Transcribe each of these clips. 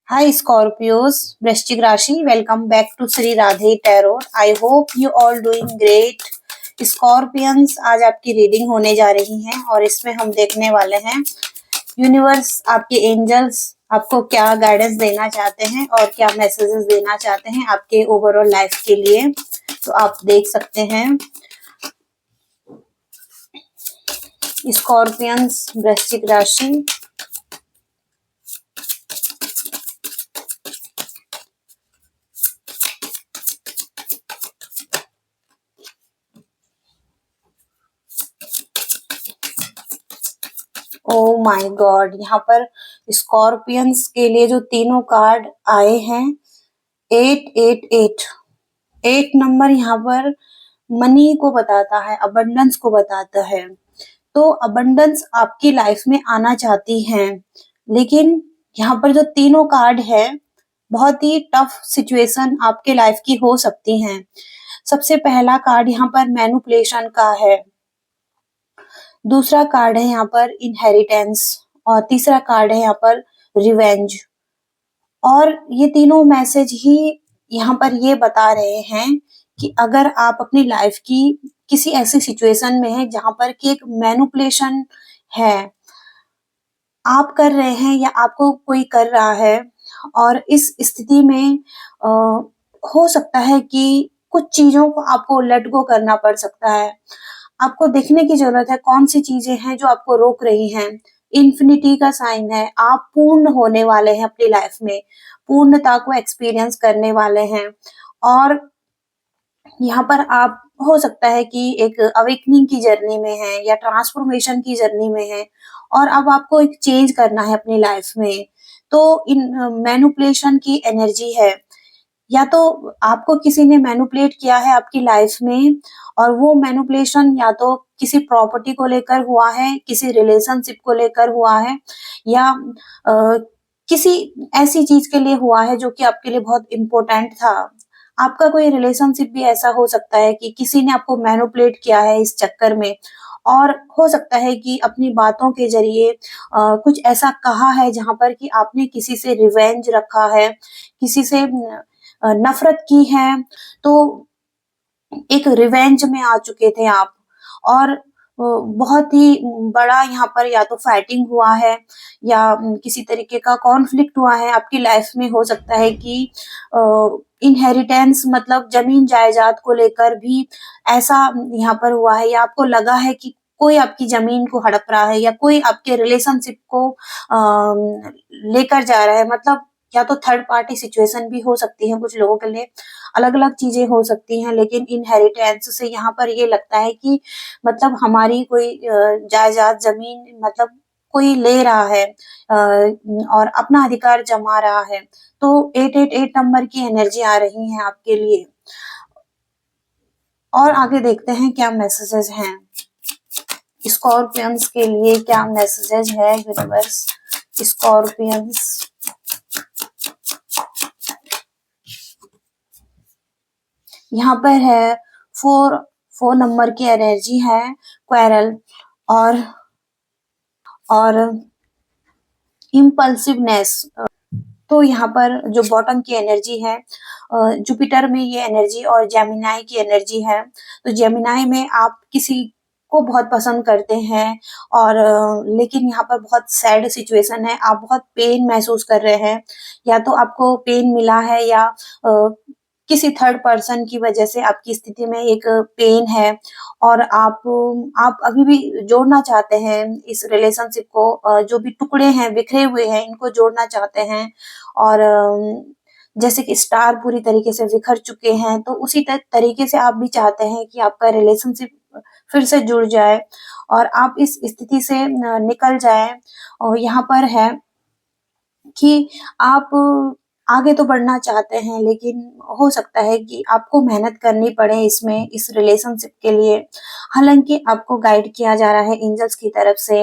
Hi Scorpios, वृश्चिक राशि, welcome back to Shri Radhe tarot. I hope you all doing great. Scorpions, आज आपकी reading होने जा रही है और इसमें हम देखने वाले हैं यूनिवर्स, आपके एंजल्स आपको क्या गाइडेंस देना चाहते हैं और क्या मैसेजेस देना चाहते हैं आपके ओवरऑल लाइफ के लिए। तो आप देख सकते हैं स्कॉर्पियंस, वृश्चिक राशि। ओ माय गॉड, यहाँ पर स्कॉर्पियंस के लिए जो तीनों कार्ड आए हैं, 888। 8 नंबर यहाँ पर मनी को बताता है, अबंडेंस को बताता है। तो अबंडेंस आपकी लाइफ में आना चाहती है, लेकिन यहाँ पर जो तीनों कार्ड है, बहुत ही टफ सिचुएशन आपके लाइफ की हो सकती है। सबसे पहला कार्ड यहाँ पर मैनिपुलेशन का है, दूसरा कार्ड है यहाँ पर इनहेरिटेंस और तीसरा कार्ड है यहाँ पर रिवेंज। और ये तीनों मैसेज ही यहाँ पर ये बता रहे हैं कि अगर आप अपनी लाइफ की किसी ऐसी सिचुएशन में हैं जहां पर कि एक मैनिपुलेशन है, आप कर रहे हैं या आपको कोई कर रहा है, और इस स्थिति में अ, हो सकता है कि कुछ चीजों को आपको लेट गो करना पड़ सकता है। आपको देखने की जरूरत है कौन सी चीजें हैं जो आपको रोक रही हैं। इन्फिनिटी का साइन है, आप पूर्ण होने वाले हैं अपनी लाइफ में, पूर्णता को एक्सपीरियंस करने वाले हैं। और यहाँ पर आप हो सकता है कि एक अवेकनिंग की जर्नी में है या ट्रांसफॉर्मेशन की जर्नी में है, और अब आपको एक चेंज करना है अपनी लाइफ में। तो इन मैनिपुलेशन की एनर्जी है, या तो आपको किसी ने मैनिपुलेट किया है आपकी लाइफ में, और वो मैनिपुलेशन या तो किसी प्रॉपर्टी को लेकर हुआ है, किसी रिलेशनशिप को लेकर हुआ है, या किसी ऐसी चीज के लिए हुआ है जो कि आपके लिए बहुत इम्पोर्टेंट था। आपका कोई रिलेशनशिप भी ऐसा हो सकता है कि किसी ने आपको मैनिपुलेट किया है इस चक्कर में, और हो सकता है कि अपनी बातों के जरिए कुछ ऐसा कहा है जहां पर कि आपने किसी से रिवेंज रखा है, किसी से नफरत की है। तो एक रिवेंज में आ चुके थे आप, और बहुत ही बड़ा यहाँ पर या तो फाइटिंग हुआ है या किसी तरीके का कॉन्फ्लिक्ट हुआ है आपकी लाइफ में। हो सकता है कि इनहेरिटेंस मतलब जमीन जायदाद को लेकर भी ऐसा यहाँ पर हुआ है, या आपको लगा है कि कोई आपकी जमीन को हड़प रहा है, या कोई आपके रिलेशनशिप को लेकर जा रहा है। मतलब या तो थर्ड पार्टी सिचुएशन भी हो सकती है, कुछ लोगों के लिए अलग अलग चीजें हो सकती हैं। लेकिन इनहेरिटेंस से यहाँ पर ये लगता है कि मतलब हमारी कोई जायदाद जमीन मतलब कोई ले रहा है और अपना अधिकार जमा रहा है। तो 888 नंबर की एनर्जी आ रही है आपके लिए। और आगे देखते हैं क्या मैसेजेस हैं स्कॉर्पियंस के लिए, क्या मैसेजेस है यूनिवर्स स्कॉर्पियंस। यहाँ पर है 4 नंबर की एनर्जी है, क्वेरल और इम्पल्सिवनेस। तो यहाँ पर जो बॉटम की एनर्जी है, जुपिटर में ये एनर्जी और जेमिनाई की एनर्जी है। तो जेमिनाई में आप किसी को बहुत पसंद करते हैं, और लेकिन यहाँ पर बहुत सैड सिचुएशन है, आप बहुत पेन महसूस कर रहे हैं, या तो आपको पेन मिला है या किसी थर्ड पर्सन की वजह से आपकी स्थिति में एक पेन है, और आप अभी भी जोड़ना चाहते हैं इस रिलेशनशिप को। जो भी टुकड़े हैं, बिखरे हुए हैं, इनको जोड़ना चाहते हैं। और जैसे कि स्टार पूरी तरीके से बिखर चुके हैं, तो उसी तरीके से आप भी चाहते हैं कि आपका रिलेशनशिप फिर से जुड़ जाए और आप इस स्थिति से निकल जाए। और यहाँ पर है कि आप आगे तो बढ़ना चाहते हैं, लेकिन हो सकता है कि आपको मेहनत करनी पड़े इसमें, इस रिलेशनशिप के लिए। हालांकि आपको गाइड किया जा रहा है एंजल्स की तरफ से,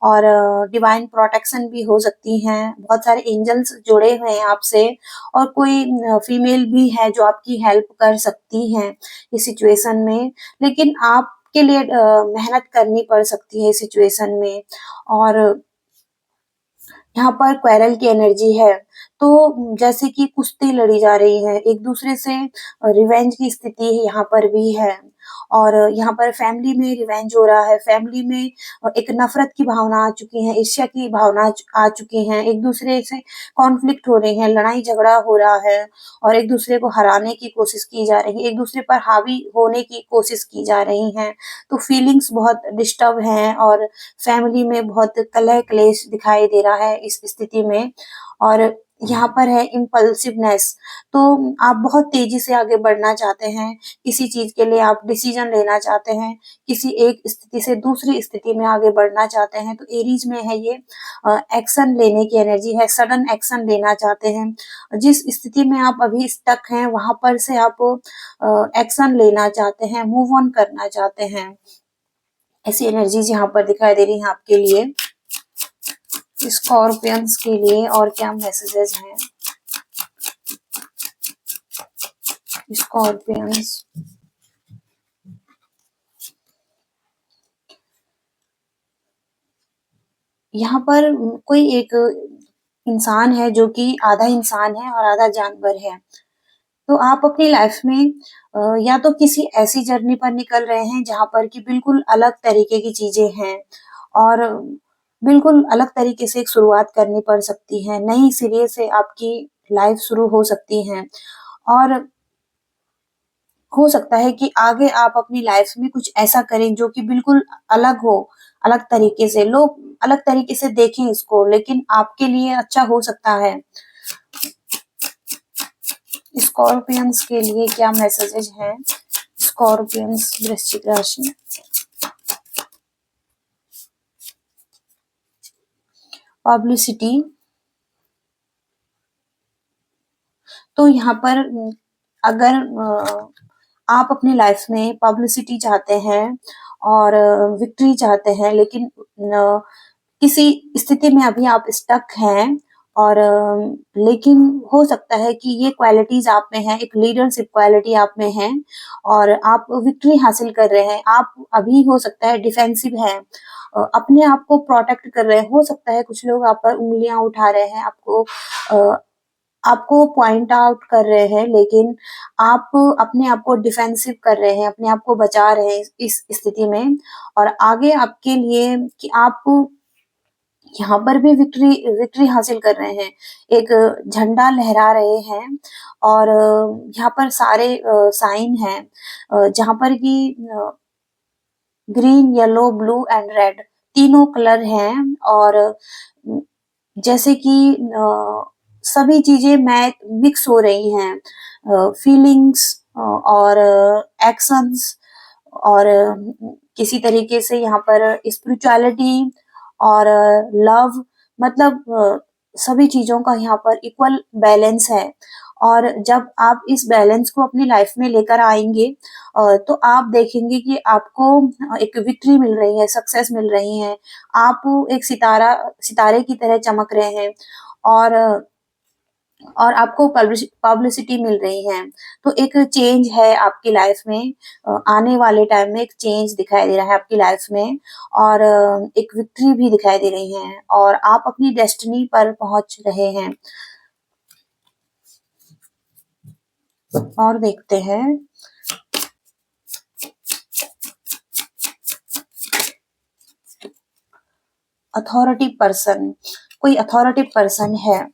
और डिवाइन प्रोटेक्शन भी हो सकती हैं। बहुत सारे एंजल्स जुड़े हुए हैं आपसे, और कोई फीमेल भी है जो आपकी हेल्प कर सकती हैं इस सिचुएशन में। लेकिन आपके लिए मेहनत करनी पड़ सकती है इस सिचुएशन में। और यहाँ पर क्वेरल की एनर्जी है, तो जैसे कि कुश्ती लड़ी जा रही है, एक दूसरे से रिवेंज की स्थिति यहाँ पर भी है और यहाँ पर फैमिली में रिवेंज हो रहा है, फैमिली में एक नफरत की भावना आ चुकी है, ईर्ष्या की भावना आ चुकी है, एक दूसरे से कॉन्फ्लिक्ट हो रही है, लड़ाई झगड़ा हो रहा है और एक दूसरे को हराने की कोशिश की जा रही है, एक दूसरे पर हावी होने की कोशिश की जा रही है। तो फीलिंग्स बहुत डिस्टर्ब हैं और फैमिली में बहुत कलह क्लेश दिखाई दे रहा है इस स्थिति में। और यहाँ पर है इम्पल्सिवनेस, तो आप बहुत तेजी से आगे बढ़ना चाहते हैं, किसी चीज के लिए आप डिसीजन लेना चाहते हैं, किसी एक स्थिति से दूसरी स्थिति में आगे बढ़ना चाहते हैं। तो एरीज में है ये एक्शन लेने की एनर्जी है, सडन एक्शन लेना चाहते हैं। जिस स्थिति में आप अभी स्टक हैं वहां पर से आप एक्शन लेना चाहते हैं, मूव ऑन करना चाहते हैं। ऐसी एनर्जीज यहाँ पर दिखाई दे रही है आपके लिए, स्कॉर्पियंस के लिए। और क्या मैसेजेस हैं स्कॉर्पियंस? यहाँ पर कोई एक इंसान है जो कि आधा इंसान है और आधा जानवर है। तो आप अपनी लाइफ में या तो किसी ऐसी जर्नी पर निकल रहे हैं जहाँ पर कि बिल्कुल अलग तरीके की चीजें हैं और बिल्कुल अलग तरीके से एक शुरुआत करनी पड़ सकती है, नई सिरे से आपकी लाइफ शुरू हो सकती है। और हो सकता है कि आगे आप अपनी लाइफ में कुछ ऐसा करें जो कि बिल्कुल अलग हो, अलग तरीके से लोग अलग तरीके से देखें इसको, लेकिन आपके लिए अच्छा हो सकता है। स्कॉर्पियंस के लिए क्या मैसेजेस हैं? स्कॉर्पियंस वृश्चिक राशि। पब्लिसिटी, तो यहाँ पर अगर आप अपनी लाइफ में पब्लिसिटी चाहते हैं और विक्ट्री चाहते हैं, लेकिन किसी स्थिति में अभी आप स्टक हैं और लेकिन हो सकता है कि ये क्वालिटीज आप में है, एक लीडरशिप क्वालिटी आप में है और आप विक्ट्री हासिल कर रहे हैं। आप अभी हो सकता है डिफेंसिव है, अपने आप को प्रोटेक्ट कर रहे हैं। हो सकता है कुछ लोग आप पर उंगलियां उठा रहे हैं, आपको पॉइंट आउट कर रहे हैं, लेकिन आप अपने आप को डिफेंसिव कर रहे हैं, अपने आप को बचा रहे हैं इस स्थिति में। और आगे आपके लिए कि आप यहाँ पर भी विक्ट्री विक्ट्री हासिल कर रहे हैं, एक झंडा लहरा रहे हैं और यहाँ पर सारे साइन हैं जहाँ पर कि green, yellow, blue and red तीनों कलर हैं और जैसे कि सभी चीजें मैं मिक्स हो रही हैं, फीलिंग्स और एक्शंस और किसी तरीके से यहाँ पर स्पिरिचुअलिटी और लव, मतलब सभी चीजों का यहाँ पर इक्वल बैलेंस है। और जब आप इस बैलेंस को अपनी लाइफ में लेकर आएंगे तो आप देखेंगे कि आपको एक विक्ट्री मिल रही है, सक्सेस मिल रही है, आप एक सितारे की तरह चमक रहे हैं और आपको पब्लिसिटी मिल रही है। तो एक चेंज है आपकी लाइफ में, आने वाले टाइम में एक चेंज दिखाई दे रहा है आपकी लाइफ में और एक विक्ट्री भी दिखाई दे रही है और आप अपनी डेस्टिनी पर पहुंच रहे हैं। और देखते हैं अथॉरिटी पर्सन, कोई अथॉरिटी पर्सन है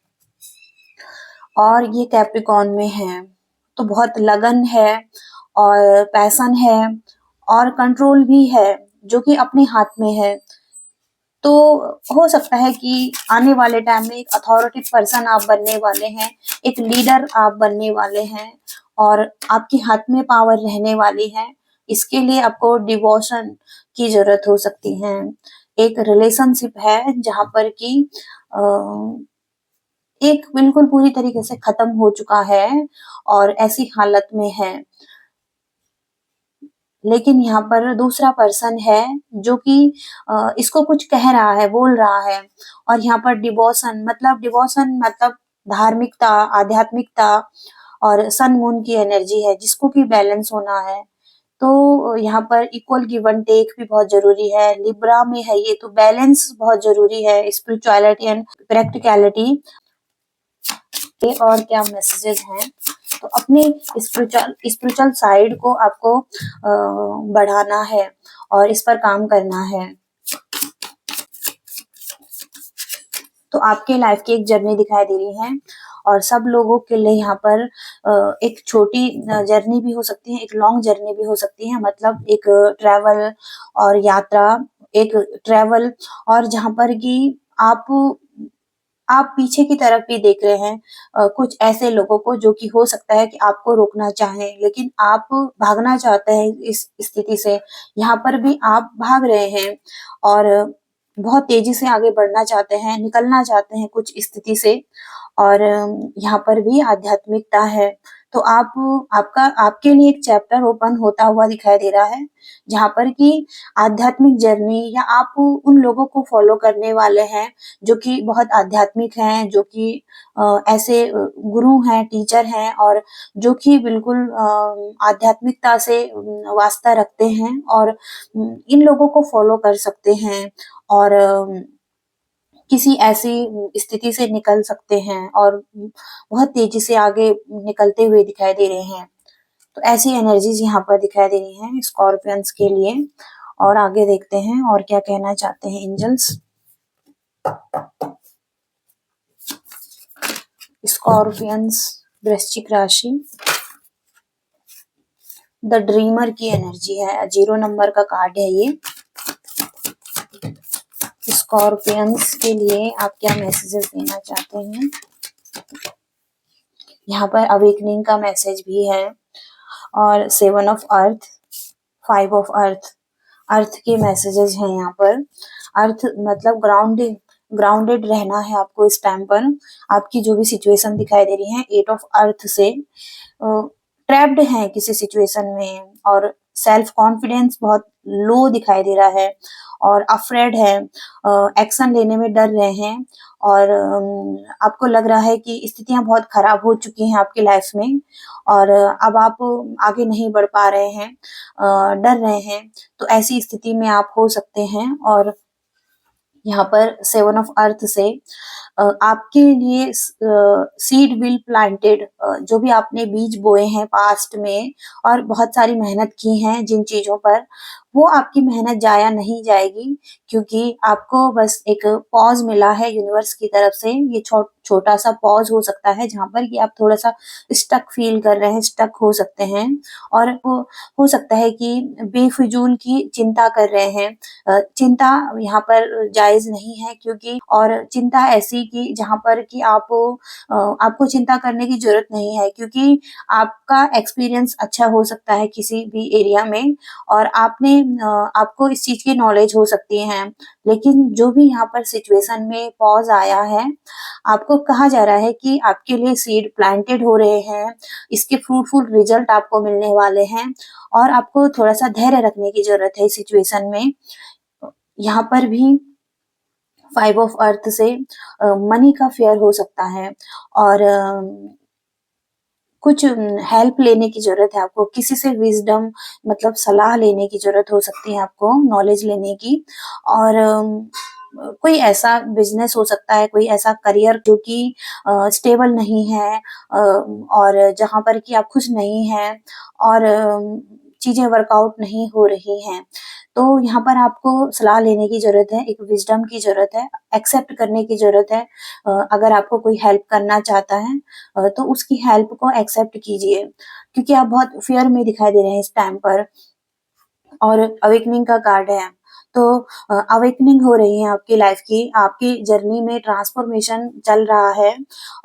और ये कैप्रिकॉर्न में है, तो बहुत लगन है और पैशन है और कंट्रोल भी है जो कि अपने हाथ में है। तो हो सकता है कि आने वाले टाइम में एक अथॉरिटी पर्सन आप बनने वाले हैं, एक लीडर आप बनने वाले हैं और आपके हाथ में पावर रहने वाली है। इसके लिए आपको डिवोशन की जरूरत हो सकती है। एक रिलेशनशिप है जहाँ पर कि एक बिल्कुल पूरी तरीके से खत्म हो चुका है और ऐसी हालत में है, लेकिन यहाँ पर दूसरा पर्सन है जो कि इसको कुछ कह रहा है, बोल रहा है। और यहाँ पर डिवोशन मतलब धार्मिकता, आध्यात्मिकता और सन मून की एनर्जी है जिसको कि बैलेंस होना है। तो यहाँ पर इक्वल गिव एंड टेक भी बहुत जरूरी है, लिब्रा में है ये, तो बैलेंस बहुत जरूरी है, स्पिरिचुअलिटी एंड प्रैक्टिकलिटी। ये और क्या मैसेजेस हैं। तो अपने स्पिरिचुअल साइड को आपको बढ़ाना है और इस पर काम करना है। तो आपके लाइफ की एक जर्नी दिखाई दे रही है और सब लोगों के लिए यहाँ पर एक छोटी जर्नी भी हो सकती है, एक लॉन्ग जर्नी भी हो सकती है, मतलब एक ट्रैवल और यात्रा, एक ट्रैवल और जहाँ पर कि आप पीछे की तरफ भी देख रहे हैं कुछ ऐसे लोगों को जो कि हो सकता है कि आपको रोकना चाहें, लेकिन आप भागना चाहते हैं इस स्थिति से। यहाँ पर भी आप भाग रहे हैं और बहुत तेजी से आगे बढ़ना चाहते हैं, निकलना चाहते हैं कुछ स्थिति से और यहाँ पर भी आध्यात्मिकता है। तो आपका आपके लिए एक चैप्टर ओपन होता हुआ दिखाई दे रहा है, जहाँ पर कि आध्यात्मिक जर्नी या आप उन लोगों को फॉलो करने वाले हैं जो कि बहुत आध्यात्मिक हैं, जो कि ऐसे गुरु हैं, टीचर हैं और जो कि बिल्कुल आध्यात्मिकता से वास्ता रखते हैं और इन लोगों को फॉलो कर सकते हैं और किसी ऐसी स्थिति से निकल सकते हैं और बहुत तेजी से आगे निकलते हुए दिखाई दे रहे हैं। तो ऐसी एनर्जीज यहाँ पर दिखाई दे रही हैं स्कॉर्पियंस के लिए। और आगे देखते हैं और क्या कहना चाहते हैं एंजल्स। स्कॉर्पियंस, वृश्चिक राशि, द ड्रीमर की एनर्जी है, 0 नंबर का कार्ड है ये। स्कॉर्पियंस के लिए आप क्या मैसेजेस देना चाहते हैं? यहाँ पर अवेकनिंग का मैसेज भी है और 7 ऑफ अर्थ, 5 ऑफ अर्थ, अर्थ के मैसेजेस हैं यहाँ पर। अर्थ मतलब ग्राउंडेड रहना है आपको इस टाइम पर। आपकी जो भी सिचुएशन दिखाई दे रही है 8 ऑफ अर्थ से ट्रैप्ड हैं किसी सिचुएशन में और सेल्फ कॉन्फिडेंस बहुत लो दिखाई दे रहा है और अफ्रेड है, एक्शन लेने में डर रहे हैं और आपको लग रहा है कि स्थितियां बहुत खराब हो चुकी हैं आपकी लाइफ में और अब आप आगे नहीं बढ़ पा रहे हैं, डर रहे हैं। तो ऐसी स्थिति में आप हो सकते हैं और यहाँ पर 7 ऑफ अर्थ से आपके लिए सीड विल प्लांटेड, जो भी आपने बीज बोए हैं पास्ट में और बहुत सारी मेहनत की है जिन चीजों पर, वो आपकी मेहनत जाया नहीं जाएगी क्योंकि आपको बस एक पॉज मिला है यूनिवर्स की तरफ से। ये छोटा सा पॉज हो सकता है जहाँ पर कि आप थोड़ा सा स्टक फील कर रहे हैं, स्टक हो सकते हैं और हो सकता है कि बेफिजूल की चिंता कर रहे हैं। चिंता यहाँ पर जायज नहीं है क्योंकि और चिंता ऐसी कि जहाँ पर कि आपको चिंता करने की जरूरत नहीं है क्योंकि आपका एक्सपीरियंस अच्छा हो सकता है किसी भी एरिया में और आपको इस चीज की नॉलेज हो सकती है। लेकिन जो भी यहाँ पर सिचुएशन में पॉज आया है, आपको कहा जा रहा है कि आपके लिए सीड प्लांटेड हो रहे हैं, इसके फ्रूटफुल रिजल्ट आपको मिलने वाले हैं और आपको थोड़ा सा धैर्य रखने की जरूरत है इस सिचुएशन में। यहाँ पर भी 5 ऑफ अर्थ से मनी का फेयर हो सकता है और कुछ हेल्प लेने की जरूरत है आपको, किसी से विजडम मतलब सलाह लेने की जरूरत हो सकती है आपको, नॉलेज लेने की और कोई ऐसा बिजनेस हो सकता है, कोई ऐसा करियर जो कि स्टेबल नहीं है और जहां पर कि आप खुश नहीं हैं और चीजें वर्कआउट नहीं हो रही हैं। तो यहाँ पर आपको सलाह लेने की जरूरत है, एक विजडम की जरूरत है, एक्सेप्ट करने की जरूरत है। अगर आपको कोई हेल्प करना चाहता है तो उसकी हेल्प को एक्सेप्ट कीजिए क्योंकि आप बहुत फियर में दिखाई दे रहे हैं इस टाइम पर और अवेकनिंग का कार्ड है। तो अवेकनिंग हो रही है आपकी लाइफ की, आपकी जर्नी में ट्रांसफॉर्मेशन चल रहा है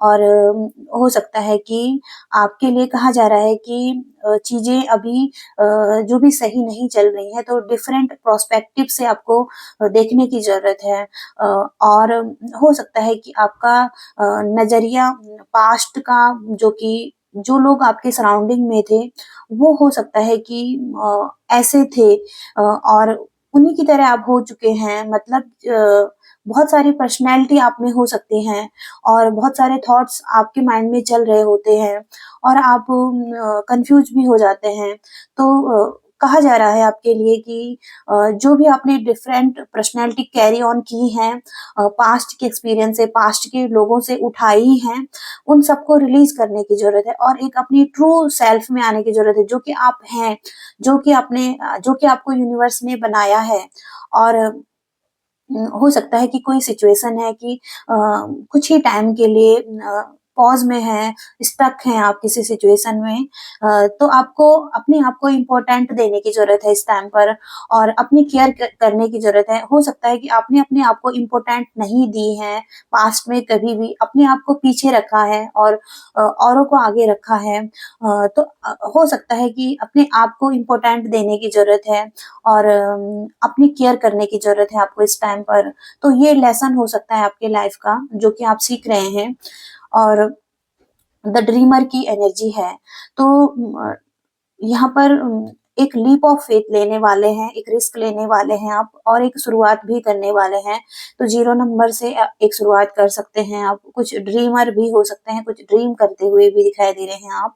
और हो सकता है कि आपके लिए कहा जा रहा है कि चीजें अभी जो भी सही नहीं चल रही है तो डिफरेंट प्रोस्पेक्टिव से आपको देखने की जरूरत है और हो सकता है कि आपका नजरिया पास्ट का जो लोग आपके सराउंडिंग में थे वो हो सकता है कि ऐसे थे और उन्हीं की तरह आप हो चुके हैं, मतलब बहुत सारी पर्सनैलिटी आप में हो सकती हैं और बहुत सारे थॉट्स आपके माइंड में चल रहे होते हैं और आप कंफ्यूज भी हो जाते हैं। तो कहा जा रहा है आपके लिए कि जो भी आपने डिफरेंट पर्सनैलिटी कैरी ऑन की हैं, पास्ट के एक्सपीरियंस से, पास्ट के लोगों से उठाई हैं, उन सबको रिलीज करने की जरूरत है और एक अपनी ट्रू सेल्फ में आने की जरूरत है, जो कि आप हैं, जो कि आपको यूनिवर्स ने बनाया है। और हो सकता है कि कोई सिचुएशन है कि कुछ ही टाइम के लिए पॉज में है, स्टक हैं आप किसी सिचुएशन में, तो आपको अपने आप को इम्पोर्टेंट देने की जरूरत है इस टाइम पर और अपनी केयर करने की जरूरत है। हो सकता है कि आपने अपने आप को इम्पोर्टेंट नहीं दी है पास्ट में, कभी भी अपने आप को पीछे रखा है और औरों को आगे रखा है। तो हो सकता है कि अपने आप को इम्पोर्टेंट देने की जरूरत है और अपनी केयर करने की जरूरत है आपको इस टाइम पर। तो ये लेसन हो सकता है आपके लाइफ का, जो कि आप सीख रहे हैं। और द ड्रीमर की एनर्जी है, तो यहाँ पर एक लीप ऑफ फेथ लेने वाले हैं, एक रिस्क लेने वाले हैं आप और एक शुरुआत भी करने वाले हैं। तो 0 नंबर से एक शुरुआत कर सकते हैं आप। कुछ ड्रीमर भी हो सकते हैं, कुछ ड्रीम करते हुए भी दिखाई दे रहे हैं आप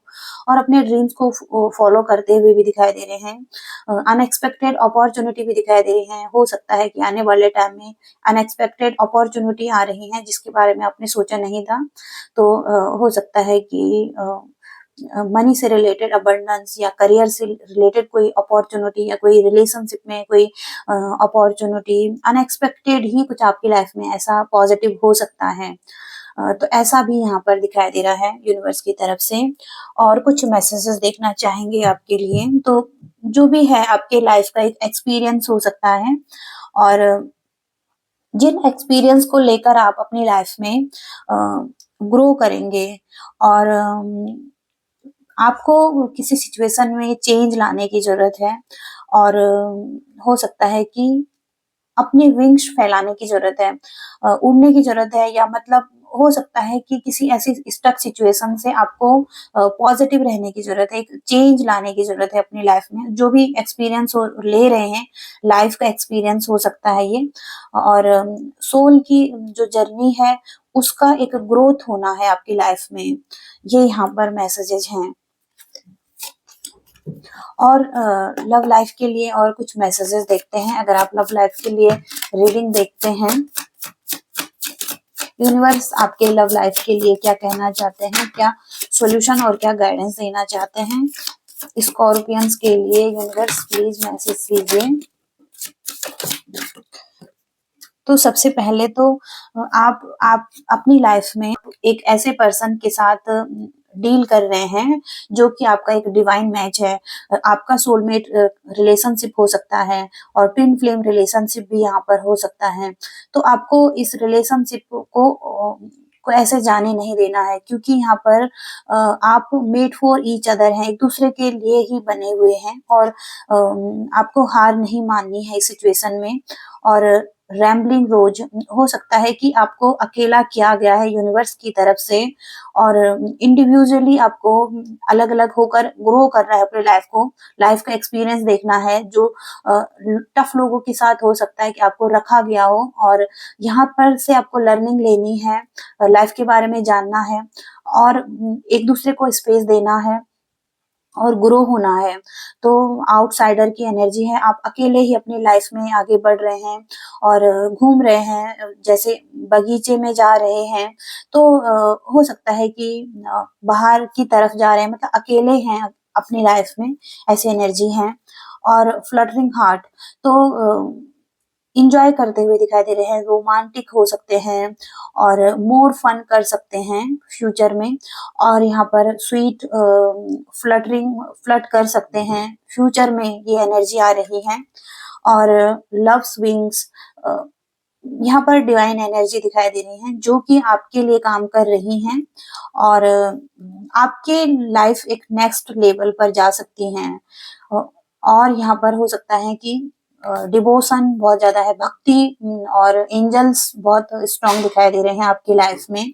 और अपने ड्रीम्स को फॉलो करते हुए भी दिखाई दे रहे हैं। अनएक्सपेक्टेड अपॉर्चुनिटी भी दिखाई दे रही है। हो सकता है कि आने वाले टाइम में अनएक्सपेक्टेड अपॉर्चुनिटी आ रही है जिसके बारे में आपने सोचा नहीं था। तो हो सकता है कि मनी से रिलेटेड अबंडेंस या करियर से रिलेटेड कोई अपॉर्चुनिटी या कोई रिलेशनशिप में कोई अपॉर्चुनिटी अनएक्सपेक्टेड ही कुछ आपकी लाइफ में ऐसा पॉजिटिव हो सकता है। तो ऐसा भी यहाँ पर दिखाई दे रहा है यूनिवर्स की तरफ से। और कुछ मैसेजेस देखना चाहेंगे आपके लिए, तो जो भी है आपके लाइफ का एक एक्सपीरियंस हो सकता है और जिन एक्सपीरियंस को लेकर आप अपनी लाइफ में ग्रो करेंगे और आपको किसी सिचुएशन में चेंज लाने की जरूरत है और हो सकता है कि अपने विंग्स फैलाने की जरूरत है, उड़ने की जरूरत है, या मतलब हो सकता है कि किसी ऐसी स्टक सिचुएशन से आपको पॉजिटिव रहने की जरूरत है, एक चेंज लाने की जरूरत है अपनी लाइफ में। जो भी एक्सपीरियंस ले रहे हैं, लाइफ का एक्सपीरियंस हो सकता है ये, और सोल की जो जर्नी है उसका एक ग्रोथ होना है आपकी लाइफ में। ये यहाँ पर मैसेजेस हैं। और लव लाइफ के लिए और कुछ मैसेजेस देखते हैं। अगर आप लव लाइफ के लिए रीडिंग देखते हैं, यूनिवर्स आपके लव लाइफ के लिए क्या कहना चाहते हैं, क्या सॉल्यूशन और क्या गाइडेंस देना चाहते हैं स्कॉर्पियंस के लिए, यूनिवर्स प्लीज मैसेज कीजिए। तो सबसे पहले तो आप अपनी लाइफ में एक ऐसे पर्सन के साथ डील कर रहे हैं जो कि आपका एक डिवाइन मैच है। आपका सोलमेट रिलेशनशिप हो सकता है और ट्विन फ्लेम रिलेशनशिप भी यहाँ पर हो सकता है। तो आपको इस रिलेशनशिप को ऐसे जाने नहीं देना है, क्योंकि यहाँ पर आप मेड फॉर ईच अदर हैं, एक दूसरे के लिए ही बने हुए हैं और आपको हार नहीं माननी है इस सिचुएशन में। और रैम्बलिंग रोज हो सकता है कि आपको अकेला किया गया है यूनिवर्स की तरफ से और इंडिविजुअली आपको अलग अलग होकर ग्रो कर रहा है अपने लाइफ को। लाइफ का एक्सपीरियंस देखना है जो टफ लोगों के साथ हो सकता है कि आपको रखा गया हो और यहाँ पर से आपको लर्निंग लेनी है, लाइफ के बारे में जानना है और एक दूसरे को स्पेस देना है और ग्रो होना है। तो आउटसाइडर की एनर्जी है, आप अकेले ही अपनी लाइफ में आगे बढ़ रहे हैं और घूम रहे हैं, जैसे बगीचे में जा रहे हैं। तो हो सकता है कि बाहर की तरफ जा रहे हैं, मतलब अकेले हैं अपनी लाइफ में, ऐसी एनर्जी है। और फ्लटरिंग हार्ट, तो इंजॉय करते हुए दिखाई दे रहे हैं, रोमांटिक हो सकते हैं और मोर फन कर सकते हैं फ्यूचर में। और यहाँ पर स्वीट फ्लट कर सकते हैं फ्यूचर में, ये एनर्जी आ रही है। और लव स्विंग्स, यहाँ पर डिवाइन एनर्जी दिखाई दे रही है जो कि आपके लिए काम कर रही हैं और आपके लाइफ एक नेक्स्ट लेवल पर जा सकती हैं। और यहाँ पर हो सकता है कि डिवोशन बहुत ज्यादा है, भक्ति और एंजल्स बहुत स्ट्रांग दिखाई दे रहे हैं आपकी लाइफ में,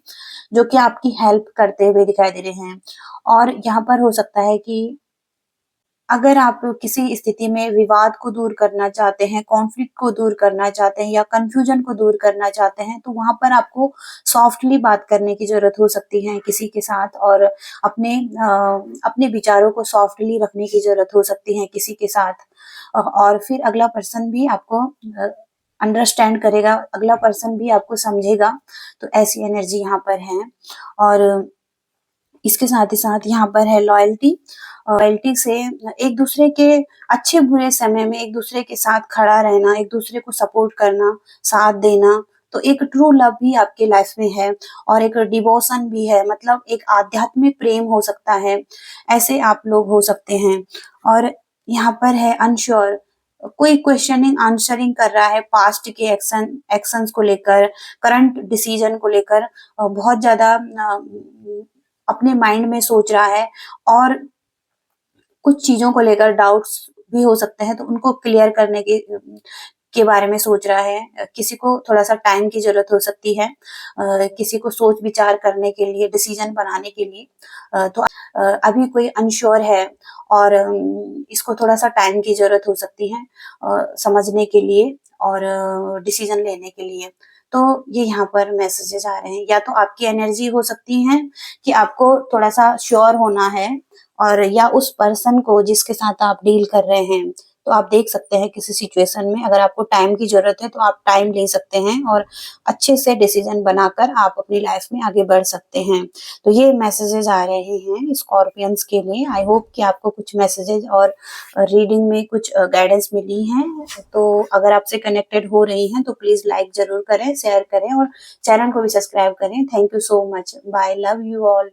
जो कि आपकी हेल्प करते हुए दिखाई दे रहे हैं। और यहाँ पर हो सकता है कि अगर आप किसी स्थिति में विवाद को दूर करना चाहते हैं, कॉन्फ्लिक्ट को दूर करना चाहते हैं या कंफ्यूजन को दूर करना चाहते हैं, तो वहां पर आपको सॉफ्टली बात करने की जरूरत हो सकती है किसी के साथ और अपने विचारों को सॉफ्टली रखने की जरूरत हो सकती है किसी के साथ। और फिर अगला पर्सन भी आपको अंडरस्टैंड करेगा, अगला पर्सन भी आपको समझेगा। तो ऐसी एनर्जी यहाँ पर है। और इसके साथ ही साथ यहाँ पर है लॉयल्टी। लॉयल्टी से एक दूसरे के अच्छे बुरे समय में एक दूसरे के साथ खड़ा रहना, एक दूसरे को सपोर्ट करना, साथ देना। तो एक ट्रू लव भी आपके लाइफ में है और एक डिवोशन भी है, मतलब एक आध्यात्मिक प्रेम हो सकता है। ऐसे आप लोग हो सकते हैं। और यहाँ पर है अनश्योर, कोई क्वेश्चनिंग आंसरिंग कर रहा है पास्ट के एक्शंस को लेकर, करंट डिसीजन को लेकर बहुत ज्यादा अपने माइंड में सोच रहा है और कुछ चीजों को लेकर डाउट्स भी हो सकते हैं, तो उनको क्लियर करने के बारे में सोच रहा है। किसी को थोड़ा सा टाइम की जरूरत हो सकती है, किसी को सोच विचार करने के लिए, डिसीजन बनाने के लिए। तो अभी कोई अनश्योर है और इसको थोड़ा सा टाइम की जरूरत हो सकती है समझने के लिए और डिसीजन लेने के लिए। तो ये यहाँ पर मैसेजेस आ रहे हैं, या तो आपकी एनर्जी हो सकती है कि आपको थोड़ा सा श्योर होना है, और या उस पर्सन को जिसके साथ आप डील कर रहे हैं, तो आप देख सकते हैं किसी सिचुएशन में अगर आपको टाइम की जरूरत है तो आप टाइम ले सकते हैं और अच्छे से डिसीजन बनाकर आप अपनी लाइफ में आगे बढ़ सकते हैं। तो ये मैसेजेस आ रहे हैं स्कॉर्पियंस के लिए। आई होप कि आपको कुछ मैसेजेस और रीडिंग में कुछ गाइडेंस मिली है। तो अगर आपसे कनेक्टेड हो रही हैं तो प्लीज लाइक जरूर करें, शेयर करें और चैनल को भी सब्सक्राइब करें। Thank you so much. Bye, love you all.